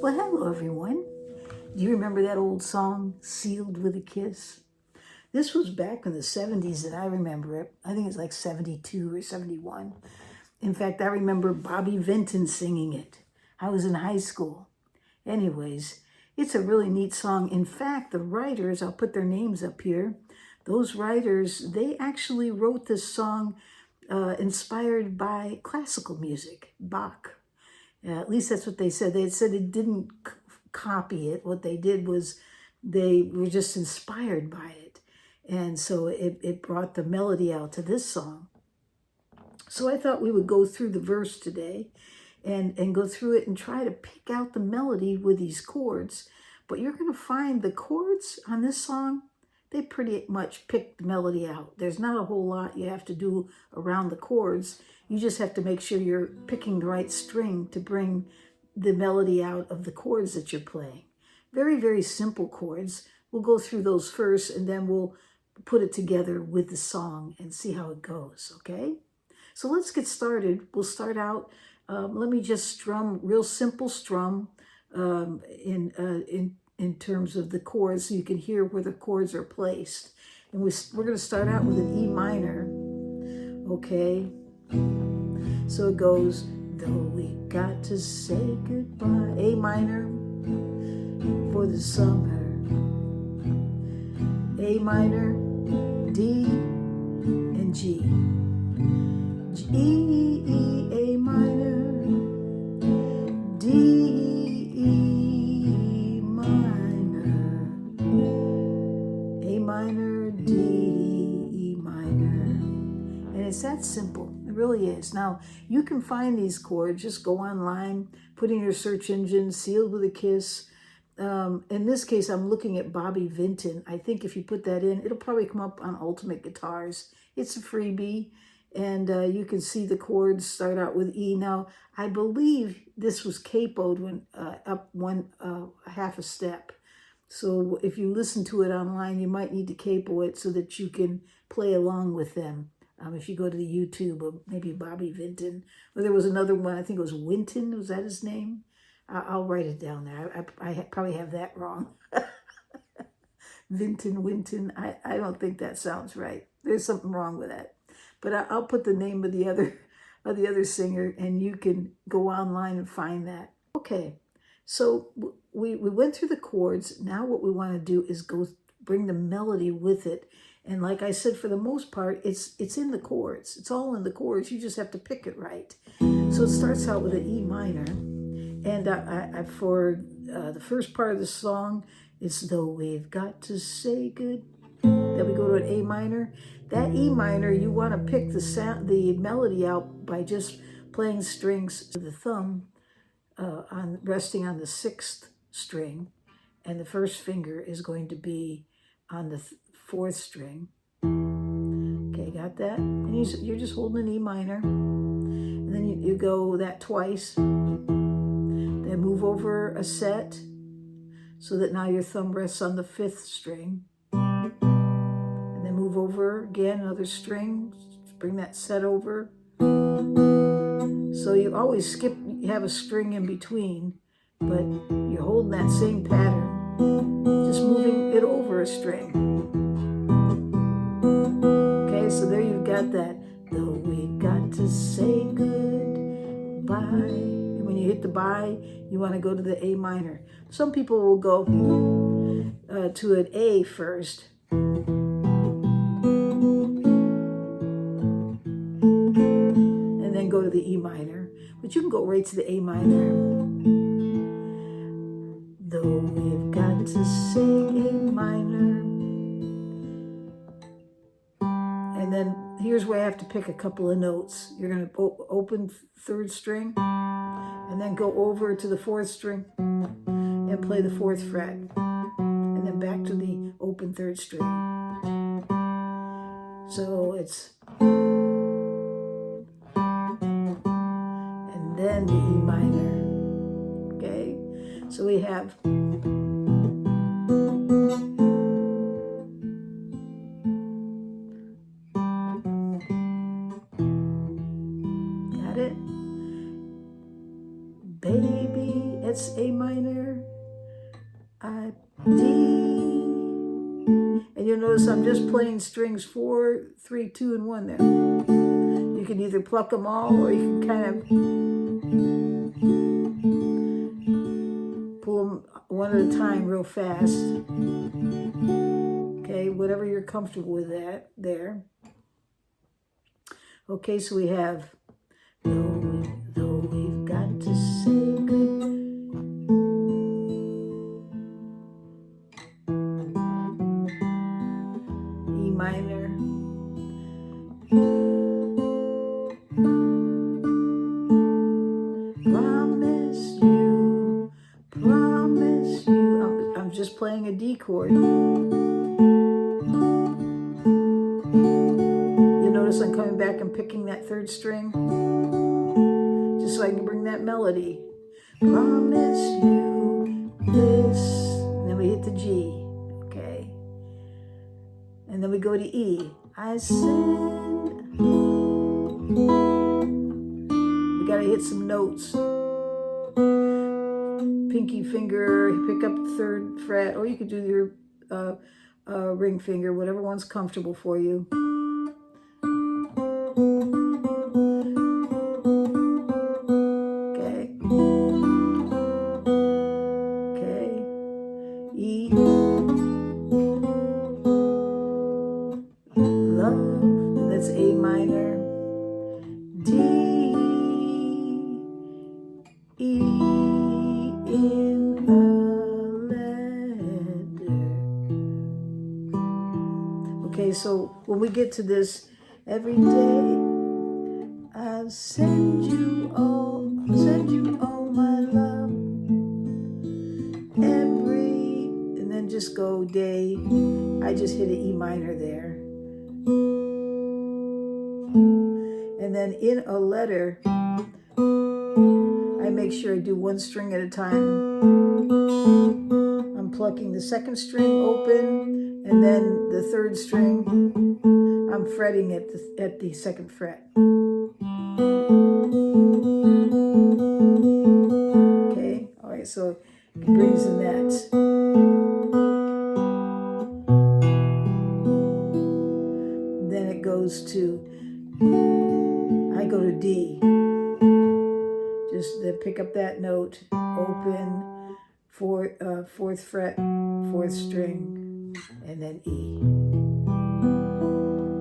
Well, hello everyone. Do you remember that old song, Sealed with a Kiss? This was back in the 70s that I remember it. I think it's like 72 or 71. In fact, I remember Bobby Vinton singing it. I was in high school. Anyways, it's a really neat song. In fact, the writers, I'll put their names up here, those writers, they actually wrote this song inspired by classical music, Bach. At least that's what they said. They had said it didn't copy it. What they did was they were just inspired by it. And so it brought the melody out to this song. So I thought we would go through the verse today and go through it and try to pick out the melody with these chords. But you're going to find the chords on this song, they pretty much pick the melody out. There's not a whole lot you have to do around the chords. You just have to make sure you're picking the right string to bring the melody out of the chords that you're playing. Very, very simple chords. We'll go through those first and then we'll put it together with the song and see how it goes, okay? So let's get started. We'll start out, let me just strum, real simple strum in terms of the chords so you can hear where the chords are placed. And we're going to start out with an E minor, okay? So it goes, though we got to say goodbye, A minor for the summer, A minor, D, and G. G, E, A minor, D, E minor, A minor, D, E minor. And it's that simple. It really is. Now, you can find these chords. Just go online, put in your search engine, Sealed with a Kiss. In this case, I'm looking at Bobby Vinton. I think if you put that in, it'll probably come up on Ultimate Guitars. It's a freebie. And you can see the chords start out with E. Now, I believe this was capoed when up half a step. So if you listen to it online, you might need to capo it so that you can play along with them. If you go to the YouTube of maybe Bobby Vinton, or there was another one, I think it was Winton, was that his name? I'll write it down there. I probably have that wrong. Vinton, Winton, I don't think that sounds right. There's something wrong with that. But I'll put the name of the other singer, and you can go online and find that. Okay, so we went through the chords. Now what we want to do is bring the melody with it. And like I said, for the most part, it's in the chords. It's all in the chords. You just have to pick it right. So it starts out with an E minor. And for the first part of the song, it's though we've got to say good. Then we go to an A minor. That E minor, you want to pick the melody out by just playing strings with the thumb resting on the 6th string, and the first finger is going to be on the 4th string. Okay, got that? And you're just holding an E minor, and then you go that twice. Then move over a set so that now your thumb rests on the 5th string. Move over again, another string, bring that set over. So you always you have a string in between, but you're holding that same pattern, just moving it over a string. Okay, so there you've got that. Though we got to say goodbye. And when you hit the bye, you want to go to the A minor. Some people will go to an A first. Go to the E minor, but you can go right to the A minor. Though we've got to say A minor. And then here's where I have to pick a couple of notes. You're going to open 3rd string and then go over to the 4th string and play the 4th fret, and then back to the open 3rd string. So it's then the E minor. Okay, so we have got it, baby. that's A minor, D. And you'll notice I'm just playing strings 4, 3, 2, and 1 there. You can either pluck them all, or you can kind of pull them one at a time real fast. Okay, whatever you're comfortable with that there. Okay, so we have, though we've got to say good. E minor. Promise you. I'm just playing a D chord. You'll notice I'm coming back and picking that third string, just so I can bring that melody. Promise you this. And then we hit the G. Okay. And then we go to E. I send. We gotta hit some notes. Pinky finger, pick up the 3rd fret, or you could do your ring finger, whatever one's comfortable for you. Okay. Okay. E. Love, that's A minor. D. E. In a letter. Okay, so when we get to this, every day I'll send you all my love. And then just go day. I just hit an E minor there. And then in a letter, I make sure I do 1 string at a time. I'm plucking the 2nd string open, and then the 3rd string, I'm fretting at the 2nd fret. Okay, all right, so it brings in that. Then it goes to, I go to D. Just pick up that note, open, 4th fret, 4th string, and then E.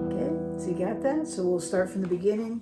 Okay, so you got that? So we'll start from the beginning.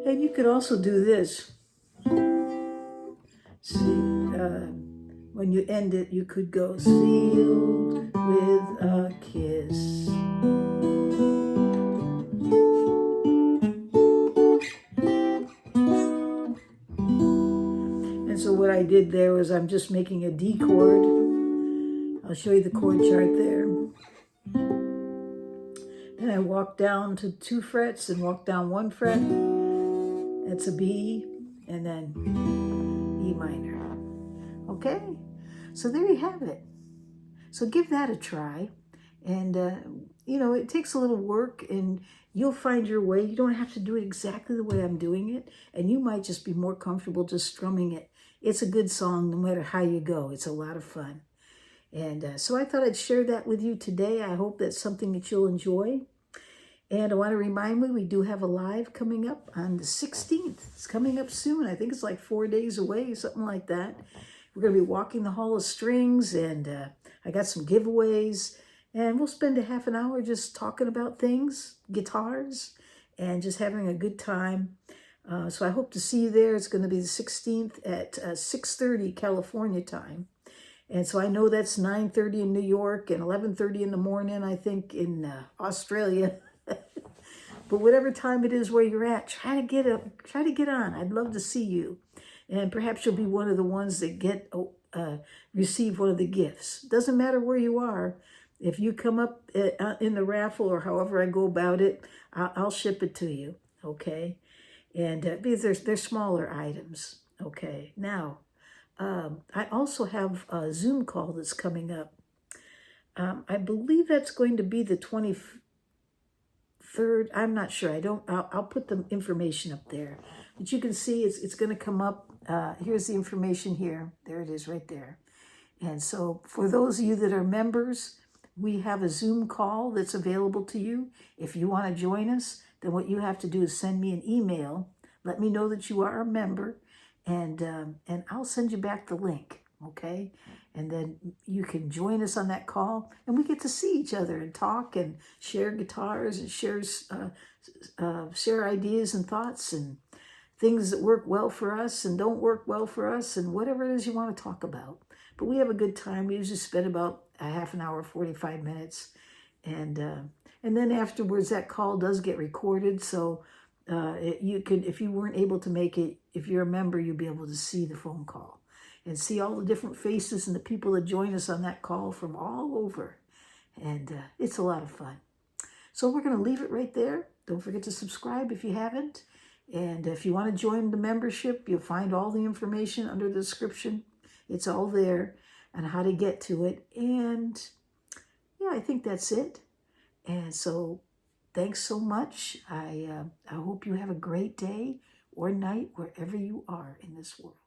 And you could also do this. See, when you end it, you could go sealed with a kiss. And so what I did there was I'm just making a D chord. I'll show you the chord chart there. Then I walk down to 2 frets and walk down 1 fret. That's a B, and then E minor. Okay, so there you have it. So give that a try. And, you know, it takes a little work, and you'll find your way. You don't have to do it exactly the way I'm doing it, and you might just be more comfortable just strumming it. It's a good song no matter how you go. It's a lot of fun. And so I thought I'd share that with you today. I hope that's something that you'll enjoy. And I want to remind you, we do have a live coming up on the 16th. It's coming up soon. I think it's like 4 days away, something like that. We're going to be walking the Hall of Strings, and I got some giveaways. And we'll spend a half an hour just talking about things, guitars, and just having a good time. So I hope to see you there. It's going to be the 16th at 6:30 California time. And so I know that's 9:30 in New York and 11:30 in the morning, I think, in Australia. But whatever time it is where you're at, try to get on. I'd love to see you. and perhaps you'll be one of the ones that receive one of the gifts. Doesn't matter where you are. If you come up in the raffle or however I go about it, I'll ship it to you. Okay, and because they're smaller items. Okay, now I also have a Zoom call that's coming up. I believe that's going to be the 23rd. I'm not sure. I'll put the information up there. But you can see it's going to come up. Here's the information here. There it is right there. And so for those of you that are members, we have a Zoom call that's available to you. If you want to join us, then what you have to do is send me an email. Let me know that you are a member, and I'll send you back the link, okay? And then you can join us on that call, and we get to see each other and talk and share guitars and share ideas and thoughts and things that work well for us and don't work well for us and whatever it is you want to talk about. But we have a good time. We usually spend about a half an hour, 45 minutes. And then afterwards, that call does get recorded. So you could, if you weren't able to make it, if you're a member, you'll be able to see the phone call and see all the different faces and the people that join us on that call from all over. And it's a lot of fun. So we're going to leave it right there. Don't forget to subscribe if you haven't. And if you want to join the membership, you'll find all the information under the description. It's all there on how to get to it. And yeah, I think that's it. And so thanks so much. I hope you have a great day or night wherever you are in this world.